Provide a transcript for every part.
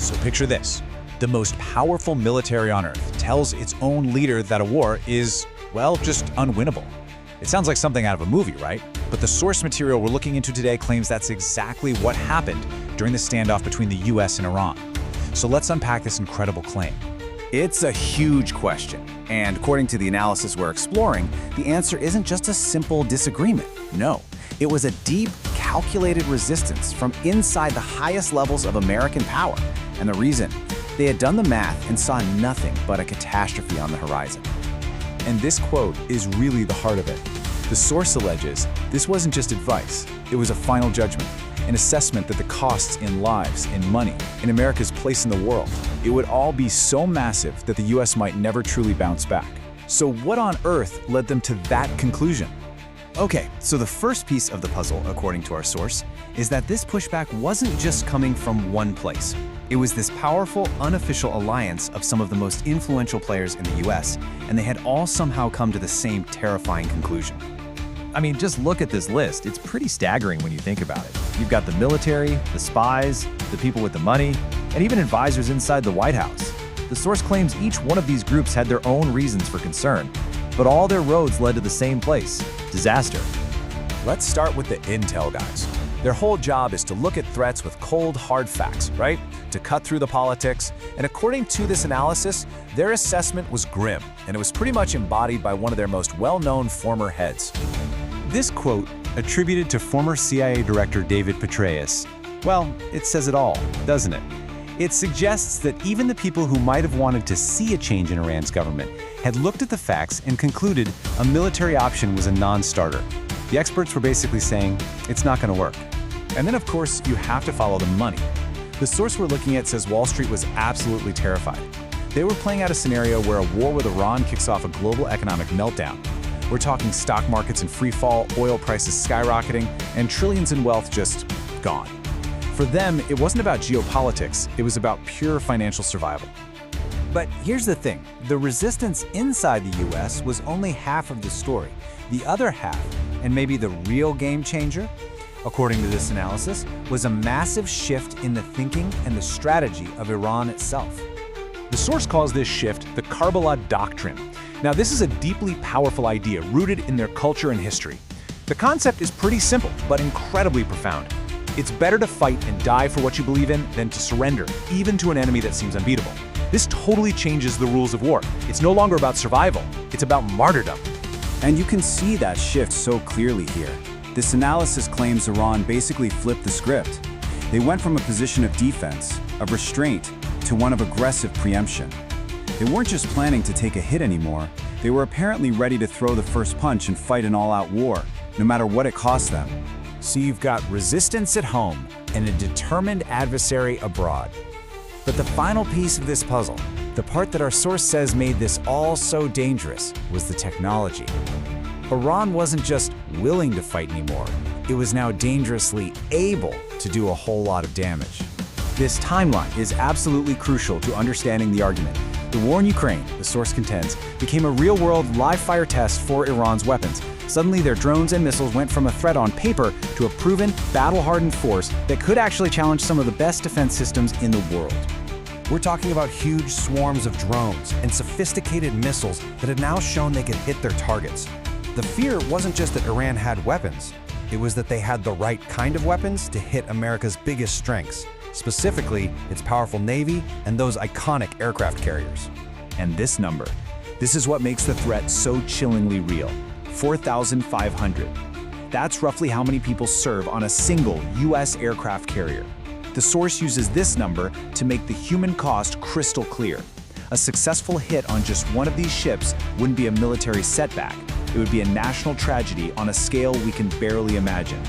So picture this. The most powerful military on Earth tells its own leader that a war is, well, just unwinnable. It sounds like something out of a movie, right? But the source material we're looking into today claims that's exactly what happened during the standoff between the US and Iran. So let's unpack this incredible claim. It's a huge question, and according to the analysis we're exploring, the answer isn't just a simple disagreement. No, it was a deep, calculated resistance from inside the highest levels of American power. And the reason? They had done the math and saw nothing but a catastrophe on the horizon. And this quote is really the heart of it. The source alleges this wasn't just advice, it was a final judgment, an assessment that the costs in lives, in money, in America's place in the world, it would all be so massive that the US might never truly bounce back. So what on earth led them to that conclusion? Okay, so the first piece of the puzzle, according to our source, is that this pushback wasn't just coming from one place. It was this powerful, unofficial alliance of some of the most influential players in the US, and they had all somehow come to the same terrifying conclusion. I mean, just look at this list. It's pretty staggering when you think about it. You've got the military, the spies, the people with the money, and even advisors inside the White House. The source claims each one of these groups had their own reasons for concern, but all their roads led to the same place: disaster. Let's start with the intel guys. Their whole job is to look at threats with cold, hard facts, right? To cut through the politics. And according to this analysis, their assessment was grim, and it was pretty much embodied by one of their most well-known former heads. This quote, attributed to former CIA Director David Petraeus, well, it says it all, doesn't it? It suggests that even the people who might have wanted to see a change in Iran's government had looked at the facts and concluded a military option was a non-starter. The experts were basically saying, it's not going to work. And then, of course, you have to follow the money. The source we're looking at says Wall Street was absolutely terrified. They were playing out a scenario where a war with Iran kicks off a global economic meltdown. We're talking stock markets in free fall, oil prices skyrocketing, and trillions in wealth just gone. For them, it wasn't about geopolitics, it was about pure financial survival. But here's the thing, the resistance inside the US was only half of the story. The other half, and maybe the real game changer, according to this analysis, was a massive shift in the thinking and the strategy of Iran itself. The source calls this shift the Karbala Doctrine. Now, this is a deeply powerful idea rooted in their culture and history. The concept is pretty simple, but incredibly profound. It's better to fight and die for what you believe in than to surrender, even to an enemy that seems unbeatable. This totally changes the rules of war. It's no longer about survival, it's about martyrdom. And you can see that shift so clearly here. This analysis claims Iran basically flipped the script. They went from a position of defense, of restraint, to one of aggressive preemption. They weren't just planning to take a hit anymore, they were apparently ready to throw the first punch and fight an all-out war, no matter what it cost them. So you've got resistance at home and a determined adversary abroad. But the final piece of this puzzle, the part that our source says made this all so dangerous, was the technology. Iran wasn't just willing to fight anymore, it was now dangerously able to do a whole lot of damage. This timeline is absolutely crucial to understanding the argument. The war in Ukraine, the source contends, became a real-world live-fire test for Iran's weapons. Suddenly, their drones and missiles went from a threat on paper to a proven, battle-hardened force that could actually challenge some of the best defense systems in the world. We're talking about huge swarms of drones and sophisticated missiles that had now shown they could hit their targets. The fear wasn't just that Iran had weapons, it was that they had the right kind of weapons to hit America's biggest strengths, specifically its powerful Navy and those iconic aircraft carriers. And this number, this is what makes the threat so chillingly real: 4,500. That's roughly how many people serve on a single US aircraft carrier. The source uses this number to make the human cost crystal clear. A successful hit on just one of these ships wouldn't be a military setback. It would be a national tragedy on a scale we can barely imagine.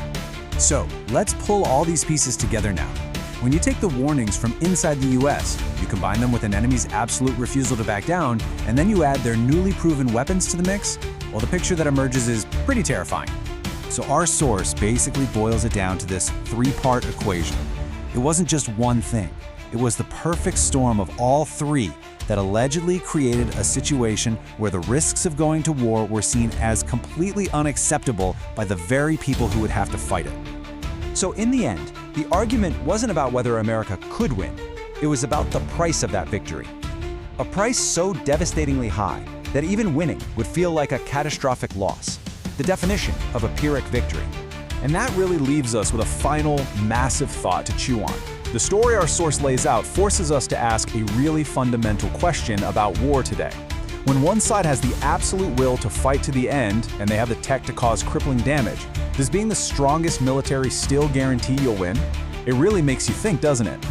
So, let's pull all these pieces together now. When you take the warnings from inside the US, you combine them with an enemy's absolute refusal to back down, and then you add their newly proven weapons to the mix, well, the picture that emerges is pretty terrifying. So our source basically boils it down to this three-part equation. It wasn't just one thing. It was the perfect storm of all three that allegedly created a situation where the risks of going to war were seen as completely unacceptable by the very people who would have to fight it. So in the end, the argument wasn't about whether America could win. It was about the price of that victory. A price so devastatingly high that even winning would feel like a catastrophic loss. The definition of a Pyrrhic victory. And that really leaves us with a final, massive thought to chew on. The story our source lays out forces us to ask a really fundamental question about war today. When one side has the absolute will to fight to the end, and they have the tech to cause crippling damage, does being the strongest military still guarantee you'll win? It really makes you think, doesn't it?